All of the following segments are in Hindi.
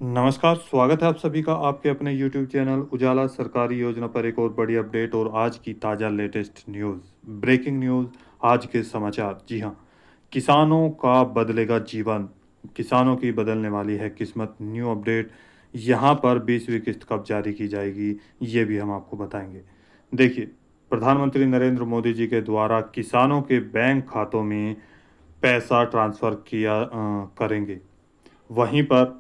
नमस्कार, स्वागत है आप सभी का आपके अपने यूट्यूब चैनल उजाला सरकारी योजना पर एक और बड़ी अपडेट और आज की ताज़ा लेटेस्ट न्यूज़। ब्रेकिंग न्यूज़, आज के समाचार। जी हाँ, किसानों का बदलेगा जीवन, किसानों की बदलने वाली है किस्मत। न्यू अपडेट, यहाँ पर 20वीं किस्त कब जारी की जाएगी, ये भी हम आपको बताएंगे। देखिए, प्रधानमंत्री नरेंद्र मोदी जी के द्वारा किसानों के बैंक खातों में पैसा ट्रांसफ़र करेंगे। वहीं पर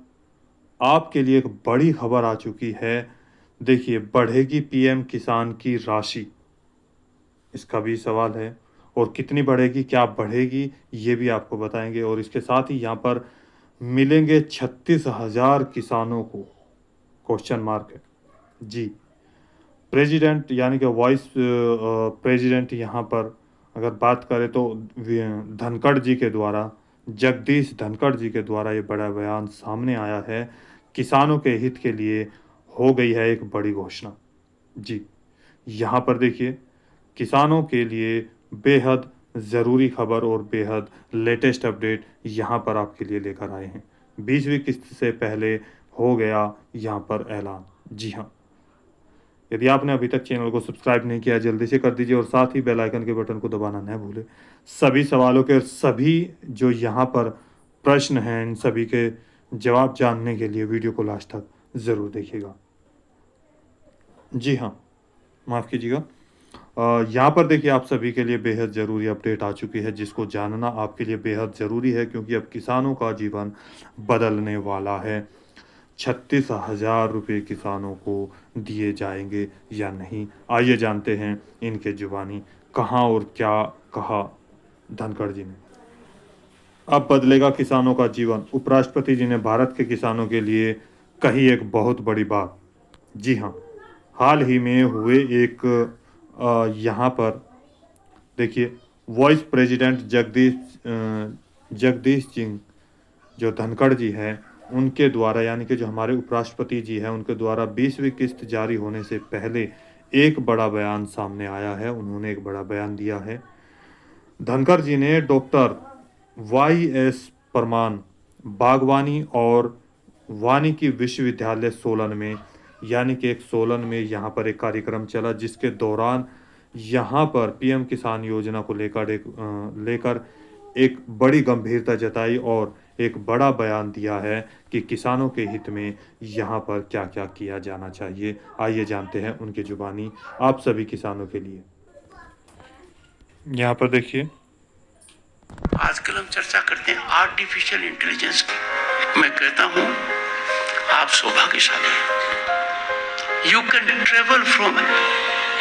आपके लिए एक बड़ी खबर आ चुकी है। देखिए, बढ़ेगी पीएम किसान की राशि, इसका भी सवाल है। और कितनी बढ़ेगी, क्या बढ़ेगी, ये भी आपको बताएंगे। और इसके साथ ही यहाँ पर मिलेंगे 36,000 किसानों को, क्वेश्चन मार्क है जी। प्रेसिडेंट यानी कि वाइस प्रेसिडेंट यहाँ पर अगर बात करें तो धनखड़ जी के द्वारा, जगदीश धनखड़ जी के द्वारा ये बड़ा बयान सामने आया है। किसानों के हित के लिए हो गई है एक बड़ी घोषणा जी। यहाँ पर देखिए, किसानों के लिए बेहद ज़रूरी खबर और बेहद लेटेस्ट अपडेट यहाँ पर आपके लिए लेकर आए हैं। 20वीं किस्त से पहले हो गया यहाँ पर ऐलान। जी हाँ, यदि आपने अभी तक चैनल को सब्सक्राइब नहीं किया, जल्दी से कर दीजिए और साथ ही बेल आइकन के बटन को दबाना न भूलें। सभी सवालों के और सभी जो यहाँ पर प्रश्न हैं, इन सभी के जवाब जानने के लिए वीडियो को लास्ट तक ज़रूर देखिएगा। जी हाँ, माफ़ कीजिएगा। यहाँ पर देखिए, आप सभी के लिए बेहद ज़रूरी अपडेट आ चुकी है, जिसको जानना आपके लिए बेहद ज़रूरी है, क्योंकि अब किसानों का जीवन बदलने वाला है। 36,000 रुपये किसानों को दिए जाएंगे या नहीं, आइए जानते हैं इनके जुबानी कहाँ और क्या कहा धनखड़ जी ने। अब बदलेगा किसानों का जीवन, उपराष्ट्रपति जी ने भारत के किसानों के लिए कही एक बहुत बड़ी बात। जी हाँ, हाल ही में हुए एक यहाँ पर देखिए, वाइस प्रेसिडेंट जगदीश सिंह जो धनखड़ जी हैं, उनके द्वारा यानी कि जो हमारे उपराष्ट्रपति जी हैं, उनके द्वारा 20वीं किस्त जारी होने से पहले एक बड़ा बयान सामने आया है। उन्होंने एक बड़ा बयान दिया है। धनखड़ जी ने डॉक्टर वाई.एस. परमान बागवानी और वानिकी विश्वविद्यालय सोलन में, यानी कि एक सोलन में यहाँ पर एक कार्यक्रम चला, जिसके दौरान यहाँ पर पीएम किसान योजना को लेकर एक बड़ी गंभीरता जताई और एक बड़ा बयान दिया है कि किसानों के हित में यहाँ पर क्या क्या किया जाना चाहिए। आइए जानते हैं उनकी जुबानी आप सभी किसानों के लिए। यहाँ पर देखिए, आजकल हम चर्चा करते हैं आर्टिफिशियल इंटेलिजेंस की। मैं कहता हूं आप सौभाग्यशाली हैं। You can travel from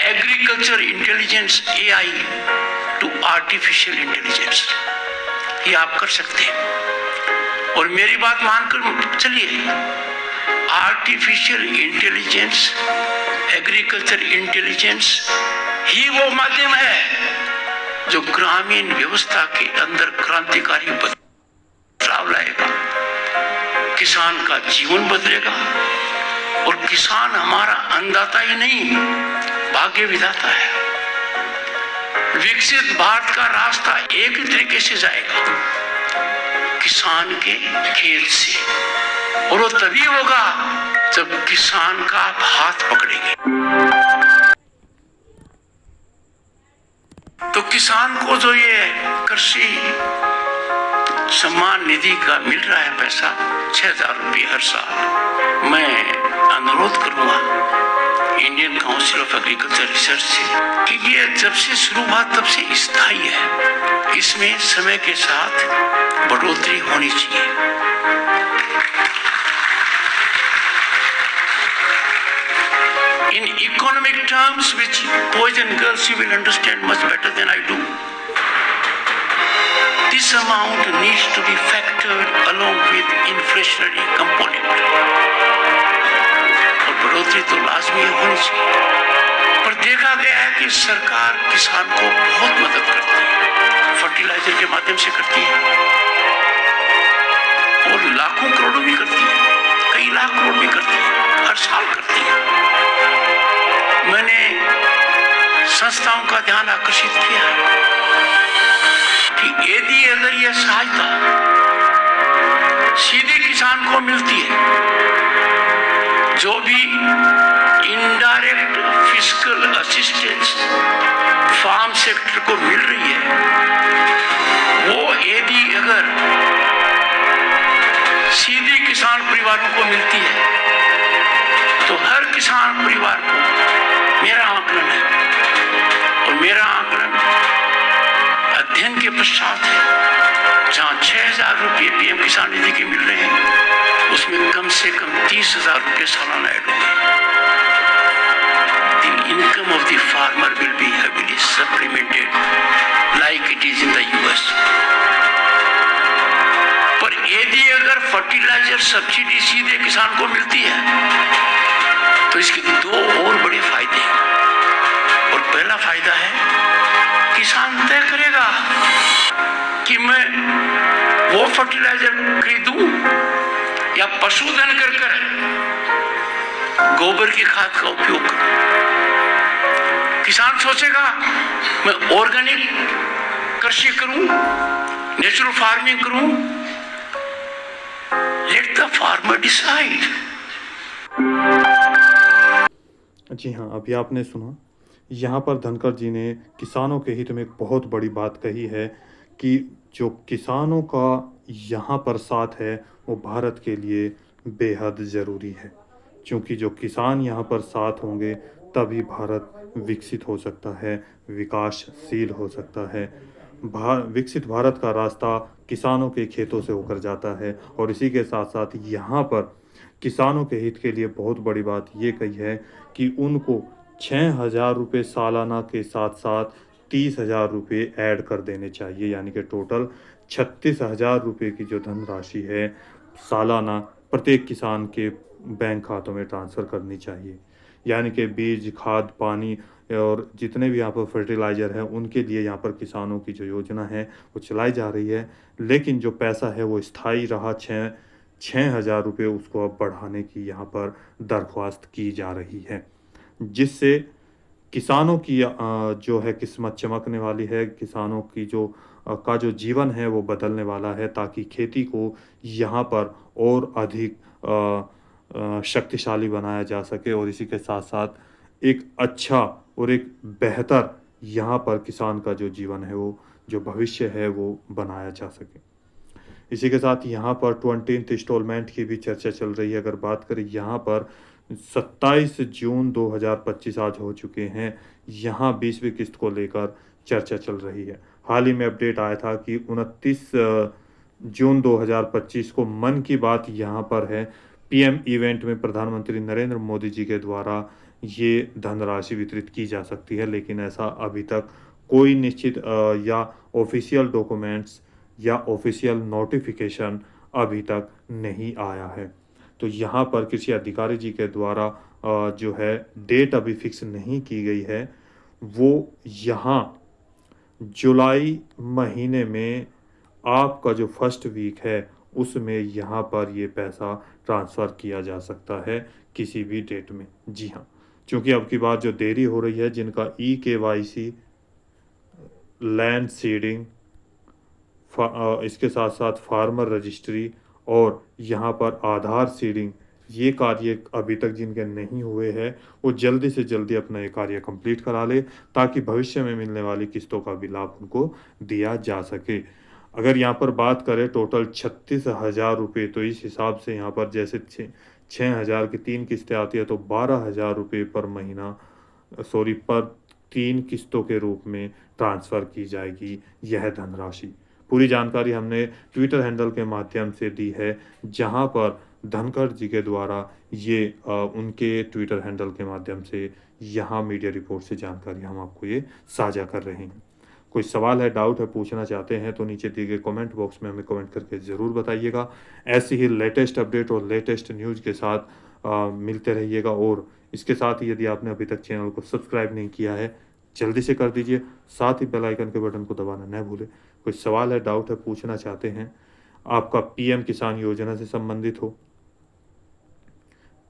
agriculture intelligence AI to artificial intelligence, ये आप कर सकते हैं। और मेरी बात मानकर चलिए, आर्टिफिशियल इंटेलिजेंस, एग्रीकल्चर इंटेलिजेंस ही वो माध्यम है जो ग्रामीण व्यवस्था के अंदर क्रांतिकारी बदलाव लाएगा। किसान का जीवन बदलेगा और किसान हमारा अन्नदाता ही नहीं, भाग्य विधाता है। विकसित भारत का रास्ता एक ही तरीके से जाएगा, किसान के खेत से, और वो तभी होगा जब किसान का आप हाथ पकड़ेंगे। तो किसान को जो ये कृषि सम्मान निधि का मिल रहा है पैसा 6,000 रुपये हर साल, मैं अनुरोध करूंगा Indian council of agriculture research से कि ये जब से शुरू हुआ तब से स्थायी है, इसमें समय के साथ बढ़ोतरी होनी चाहिए। In economic terms, which boys and girls you will understand much better than I do, this amount needs to be factored along with inflationary component. और बढ़ोतरी तो लाजमी होनी चाहिए, पर देखा गया है कि सरकार किसान को बहुत मदद करती है, फर्टिलाइजर के माध्यम से करती है और लाखों करोड़ों भी करती है, कई लाख करोड़ भी करती है, हर साल करती है। मैंने संस्थाओं का ध्यान आकर्षित किया कि यदि अगर यह सहायता सीधे किसान को मिलती है परिवारों को मिलती है, तो हर किसान परिवार को मेरा आकलन है, और मेरा आकलन अध्ययन के पश्चात है, जहां 6,000 रुपये पीएम किसान निधि के मिल रहे हैं, उसमें कम से कम 30,000 रुपये सालाना ऐड होंगे। The income of the farmer will be heavily supplemented like it is in the US. पर यदि अगर फर्टिलाइजर सब्सिडी सीधे किसान को मिलती है तो इसके दो और बड़े फायदे हैं। और पहला फायदा है, किसान तय करेगा कि मैं वो फर्टिलाइजर खरीदूं या पशुधन कर गोबर की खाद का उपयोग करूं। किसान सोचेगा मैं ऑर्गेनिक कृषि करूं, नेचुरल फार्मिंग करूं। Let the farmer decide. जी हाँ, अभी आपने सुना, यहाँ पर धनखड़ जी ने किसानों के हित में एक बहुत बड़ी बात कही है कि जो किसानों का यहाँ पर साथ है वो भारत के लिए बेहद ज़रूरी है, क्योंकि जो किसान यहाँ पर साथ होंगे तभी भारत विकसित हो सकता है, विकासशील हो सकता है। विकसित भारत का रास्ता किसानों के खेतों से होकर जाता है। और इसी के साथ साथ यहाँ पर किसानों के हित के लिए बहुत बड़ी बात ये कही है कि उनको 6,000 रुपये सालाना के साथ साथ 30,000 रुपये ऐड कर देने चाहिए, यानी कि टोटल 36,000 रुपये की जो धनराशि है सालाना प्रत्येक किसान के बैंक खातों में ट्रांसफ़र करनी चाहिए। यानी कि बीज, खाद, पानी और जितने भी यहाँ पर फर्टिलाइज़र हैं उनके लिए यहाँ पर किसानों की जो योजना है वो चलाई जा रही है। लेकिन जो पैसा है वो स्थायी रहा, 6,000 रुपये उसको अब बढ़ाने की यहाँ पर दरख्वास्त की जा रही है, जिससे किसानों की जो है किस्मत चमकने वाली है। किसानों की का जो जीवन है वो बदलने वाला है, ताकि खेती को यहाँ पर और अधिक शक्तिशाली बनाया जा सके और इसी के साथ साथ एक अच्छा और एक बेहतर यहाँ पर किसान का जो जीवन है वो जो भविष्य है वो बनाया जा सके। इसी के साथ यहाँ पर 20th इंस्टॉलमेंट की भी चर्चा चल रही है। अगर बात करें, यहाँ पर 27 जून 2025 आज हो चुके हैं, यहाँ 20वीं किस्त को लेकर चर्चा चल रही है। हाल ही में अपडेट आया था कि 29 जून 2025 को मन की बात यहाँ पर है, पीएम इवेंट में प्रधानमंत्री नरेंद्र मोदी जी के द्वारा ये धनराशि वितरित की जा सकती है। लेकिन ऐसा अभी तक कोई निश्चित या ऑफिशियल डॉक्यूमेंट्स या ऑफिशियल नोटिफिकेशन अभी तक नहीं आया है। तो यहाँ पर कृषि अधिकारी जी के द्वारा जो है डेट अभी फिक्स नहीं की गई है। वो यहाँ जुलाई महीने में आपका जो फर्स्ट वीक है उसमें यहाँ पर ये पैसा ट्रांसफ़र किया जा सकता है किसी भी डेट में। जी हाँ, क्योंकि अब की बार जो देरी हो रही है, जिनका KYC, लैंड सीडिंग, इसके साथ साथ फार्मर रजिस्ट्री और यहाँ पर आधार सीडिंग, ये कार्य अभी तक जिनके नहीं हुए हैं वो जल्दी से जल्दी अपना ये कार्य कंप्लीट करा ले, ताकि भविष्य में मिलने वाली किस्तों का भी लाभ उनको दिया जा सके। अगर यहाँ पर बात करें टोटल 36,000 रुपये, तो इस हिसाब से यहाँ पर जैसे 6,000 की 3 किस्तें आती है तो 12,000 रुपये पर महीना पर 3 किस्तों के रूप में ट्रांसफ़र की जाएगी यह धनराशि। पूरी जानकारी हमने ट्विटर हैंडल के माध्यम से दी है, जहां पर धनखड़ जी के द्वारा ये उनके ट्विटर हैंडल के माध्यम से यहाँ मीडिया रिपोर्ट से जानकारी हम आपको ये साझा कर रहे हैं। कोई सवाल है, डाउट है, पूछना चाहते हैं तो नीचे दिए गए कमेंट बॉक्स में हमें कमेंट करके ज़रूर बताइएगा। ऐसे ही लेटेस्ट अपडेट और लेटेस्ट न्यूज़ के साथ मिलते रहिएगा। और इसके साथ ही यदि आपने अभी तक चैनल को सब्सक्राइब नहीं किया है जल्दी से कर दीजिए, साथ ही बेल आइकन के बटन को दबाना न भूलें। कोई सवाल है, डाउट है, पूछना चाहते हैं, आपका पीएम किसान योजना से संबंधित हो,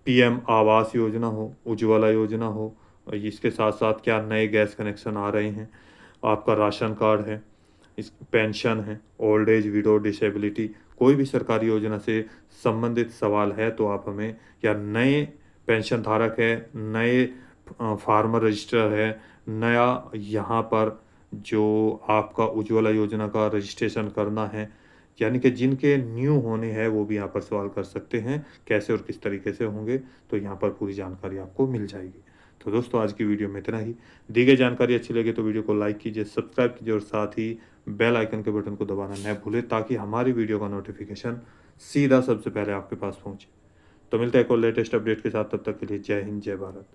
पीएम आवास योजना हो, उज्ज्वला योजना हो, इसके साथ साथ क्या नए गैस कनेक्शन आ रहे हैं, आपका राशन कार्ड है, इस पेंशन है, ओल्ड एज, विडो, डिसेबिलिटी, कोई भी सरकारी योजना से संबंधित सवाल है तो आप हमें, या नए पेंशन धारक है, नए फार्मर रजिस्टर है, नया यहाँ पर जो आपका उज्ज्वला योजना का रजिस्ट्रेशन करना है, यानी कि जिनके न्यू होने हैं वो भी यहाँ पर सवाल कर सकते हैं, कैसे और किस तरीके से होंगे, तो यहाँ पर पूरी जानकारी आपको मिल जाएगी। तो दोस्तों आज की वीडियो में इतना ही। दी गई जानकारी अच्छी लगे तो वीडियो को लाइक कीजिए, सब्सक्राइब कीजिए और साथ ही बेल आइकन के बटन को दबाना न भूलें, ताकि हमारी वीडियो का नोटिफिकेशन सीधा सबसे पहले आपके पास पहुँचे। तो मिलते हैं एक और लेटेस्ट अपडेट के साथ, तब तक के लिए जय हिंद, जय भारत।